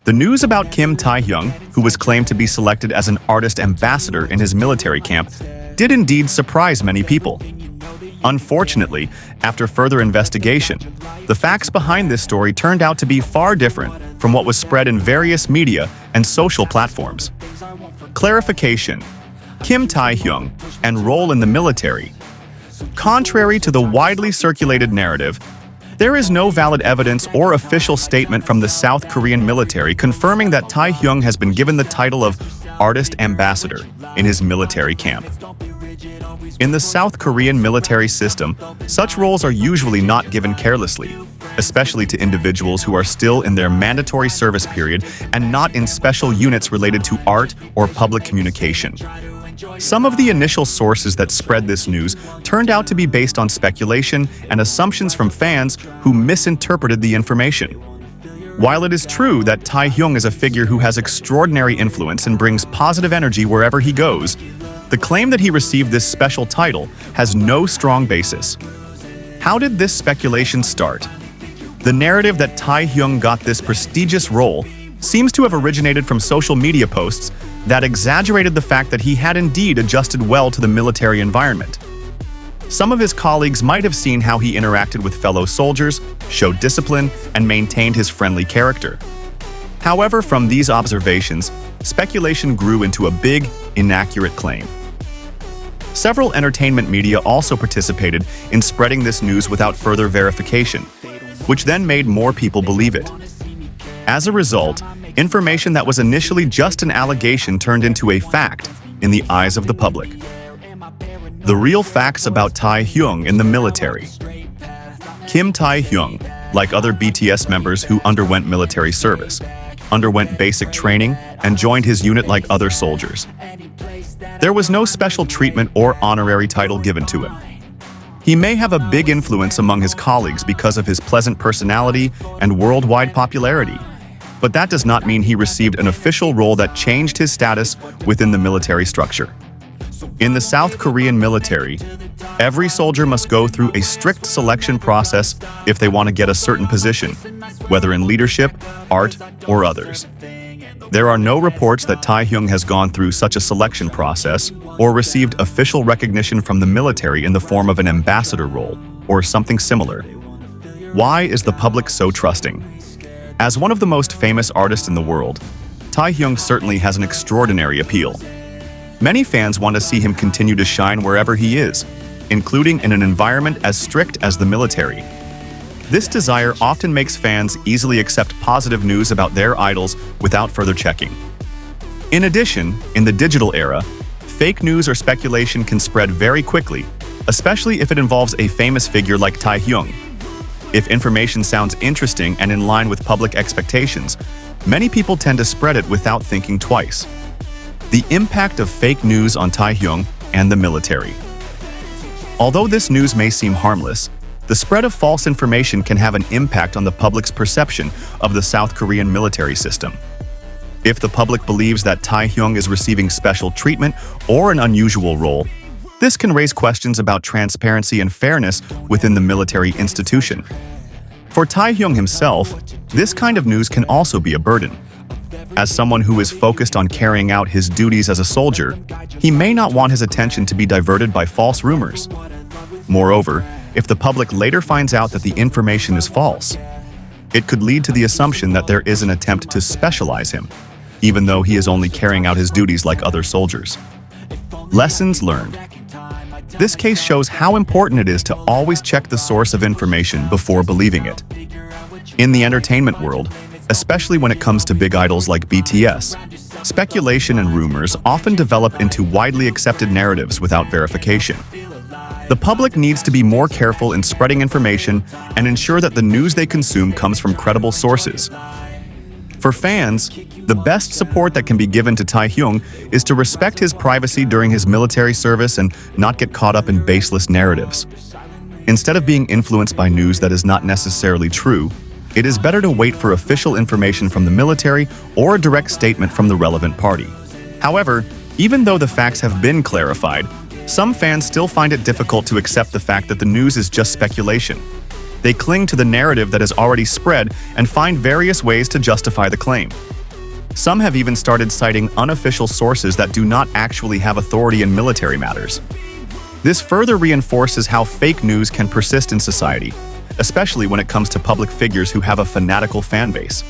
The news about Kim Taehyung, who was claimed to be selected as an artist ambassador in his military camp, did indeed surprise many people. Unfortunately, after further investigation, the facts behind this story turned out to be far different from what was spread in various media and social platforms. Clarification: Kim Taehyung and role in the military. Contrary to the widely circulated narrative, there is no valid evidence or official statement from the South Korean military confirming that Taehyung has been given the title of Artist Ambassador in his military camp. In the South Korean military system, such roles are usually not given carelessly, especially to individuals who are still in their mandatory service period and not in special units related to art or public communication. Some of the initial sources that spread this news turned out to be based on speculation and assumptions from fans who misinterpreted the information. While it is true that Taehyung is a figure who has extraordinary influence and brings positive energy wherever he goes, the claim that he received this special title has no strong basis. How did this speculation start? The narrative that Taehyung got this prestigious role seems to have originated from social media posts that exaggerated the fact that he had indeed adjusted well to the military environment. Some of his colleagues might have seen how he interacted with fellow soldiers, showed discipline, and maintained his friendly character. However, from these observations, speculation grew into a big, inaccurate claim. Several entertainment media also participated in spreading this news without further verification, which then made more people believe it. As a result, information that was initially just an allegation turned into a fact in the eyes of the public. The real facts about Taehyung in the military. Kim Taehyung, like other BTS members who underwent military service, underwent basic training and joined his unit like other soldiers. There was no special treatment or honorary title given to him. He may have a big influence among his colleagues because of his pleasant personality and worldwide popularity, but that does not mean he received an official role that changed his status within the military structure. In the South Korean military, every soldier must go through a strict selection process if they want to get a certain position, whether in leadership, art, or others. There are no reports that Taehyung has gone through such a selection process or received official recognition from the military in the form of an ambassador role or something similar. Why is the public so trusting? As one of the most famous artists in the world, Taehyung certainly has an extraordinary appeal. Many fans want to see him continue to shine wherever he is, including in an environment as strict as the military. This desire often makes fans easily accept positive news about their idols without further checking. In addition, in the digital era, fake news or speculation can spread very quickly, especially if it involves a famous figure like Taehyung. If information sounds interesting and in line with public expectations, many people tend to spread it without thinking twice. The impact of fake news on Taehyung and the military. Although this news may seem harmless, the spread of false information can have an impact on the public's perception of the South Korean military system. If the public believes that Taehyung is receiving special treatment or an unusual role, this can raise questions about transparency and fairness within the military institution. For Taehyung himself, this kind of news can also be a burden. As someone who is focused on carrying out his duties as a soldier, he may not want his attention to be diverted by false rumors. Moreover, if the public later finds out that the information is false, it could lead to the assumption that there is an attempt to specialize him, even though he is only carrying out his duties like other soldiers. Lessons learned. This case shows how important it is to always check the source of information before believing it. In the entertainment world, especially when it comes to big idols like BTS, speculation and rumors often develop into widely accepted narratives without verification. The public needs to be more careful in spreading information and ensure that the news they consume comes from credible sources. For fans, the best support that can be given to Taehyung is to respect his privacy during his military service and not get caught up in baseless narratives. Instead of being influenced by news that is not necessarily true, it is better to wait for official information from the military or a direct statement from the relevant party. However, even though the facts have been clarified, some fans still find it difficult to accept the fact that the news is just speculation. They cling to the narrative that is already spread and find various ways to justify the claim. Some have even started citing unofficial sources that do not actually have authority in military matters. This further reinforces how fake news can persist in society, especially when it comes to public figures who have a fanatical fan base.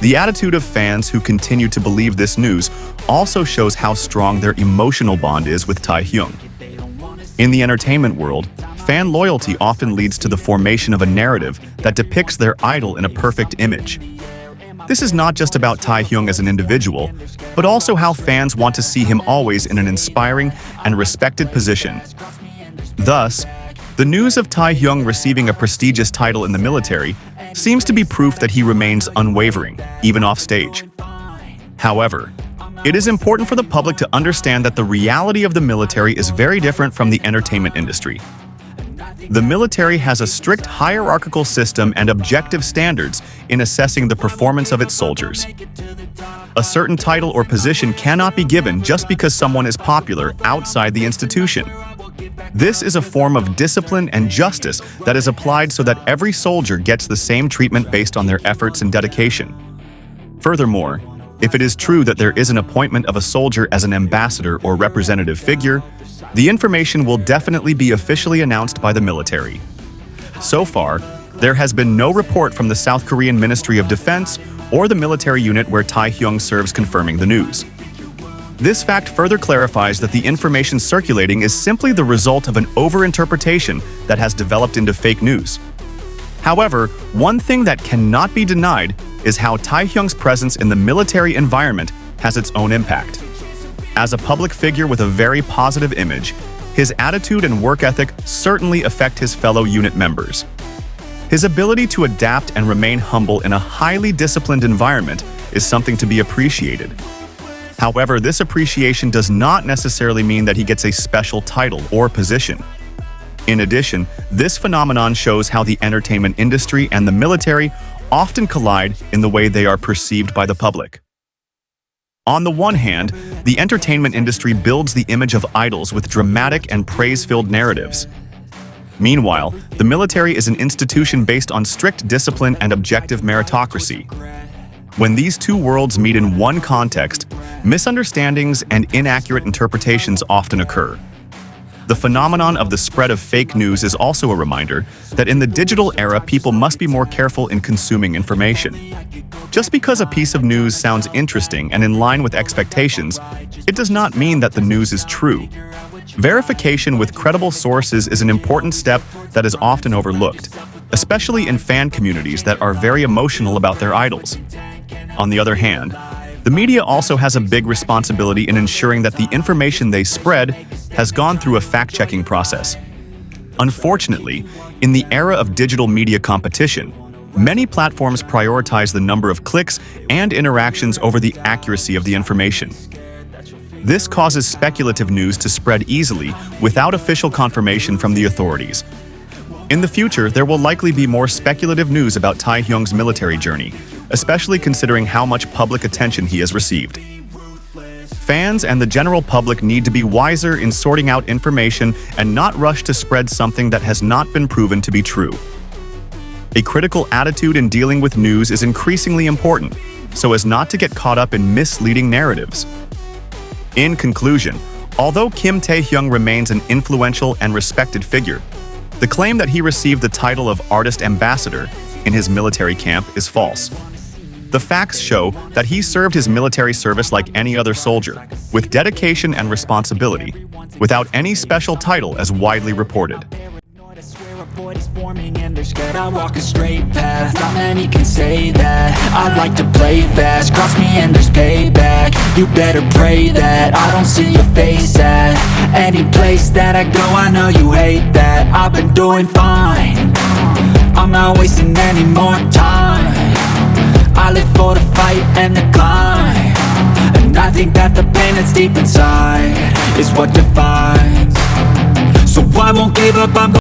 The attitude of fans who continue to believe this news also shows how strong their emotional bond is with Taehyung. In the entertainment world, fan loyalty often leads to the formation of a narrative that depicts their idol in a perfect image. This is not just about Taehyung as an individual, but also how fans want to see him always in an inspiring and respected position. Thus, the news of Taehyung receiving a prestigious title in the military seems to be proof that he remains unwavering, even off stage. However, it is important for the public to understand that the reality of the military is very different from the entertainment industry. The military has a strict hierarchical system and objective standards in assessing the performance of its soldiers. A certain title or position cannot be given just because someone is popular outside the institution. This is a form of discipline and justice that is applied so that every soldier gets the same treatment based on their efforts and dedication. Furthermore, if it is true that there is an appointment of a soldier as an ambassador or representative figure, the information will definitely be officially announced by the military. So far, there has been no report from the South Korean Ministry of Defense or the military unit where Taehyung serves confirming the news. This fact further clarifies that the information circulating is simply the result of an overinterpretation that has developed into fake news. However, one thing that cannot be denied is how Taehyung's presence in the military environment has its own impact. As a public figure with a very positive image, his attitude and work ethic certainly affect his fellow unit members. His ability to adapt and remain humble in a highly disciplined environment is something to be appreciated. However, this appreciation does not necessarily mean that he gets a special title or position. In addition, this phenomenon shows how the entertainment industry and the military often collide in the way they are perceived by the public. On the one hand, the entertainment industry builds the image of idols with dramatic and praise-filled narratives. Meanwhile, the military is an institution based on strict discipline and objective meritocracy. When these two worlds meet in one context, misunderstandings and inaccurate interpretations often occur. The phenomenon of the spread of fake news is also a reminder that in the digital era, people must be more careful in consuming information. Just because a piece of news sounds interesting and in line with expectations, it does not mean that the news is true. Verification with credible sources is an important step that is often overlooked, especially in fan communities that are very emotional about their idols. On the other hand, the media also has a big responsibility in ensuring that the information they spread has gone through a fact-checking process. Unfortunately, in the era of digital media competition, many platforms prioritize the number of clicks and interactions over the accuracy of the information. This causes speculative news to spread easily without official confirmation from the authorities. In the future, there will likely be more speculative news about Taehyung's military journey, especially considering how much public attention he has received. Fans and the general public need to be wiser in sorting out information and not rush to spread something that has not been proven to be true. A critical attitude in dealing with news is increasingly important, so as not to get caught up in misleading narratives. In conclusion, although Kim Taehyung remains an influential and respected figure, the claim that he received the title of Artist Ambassador in his military camp is false. The facts show that he served his military service like any other soldier, with dedication and responsibility, without any special title as widely reported. I walk a straight path, not many can say that. I like to play fast, cross me and there's payback. You better pray that I don't see your face at any place that I go. I know you hate that. I've been doing fine, I'm not wasting any more time. I live for the fight and the climb, and I think that the pain that's deep inside is what defines. So I won't give up, I'm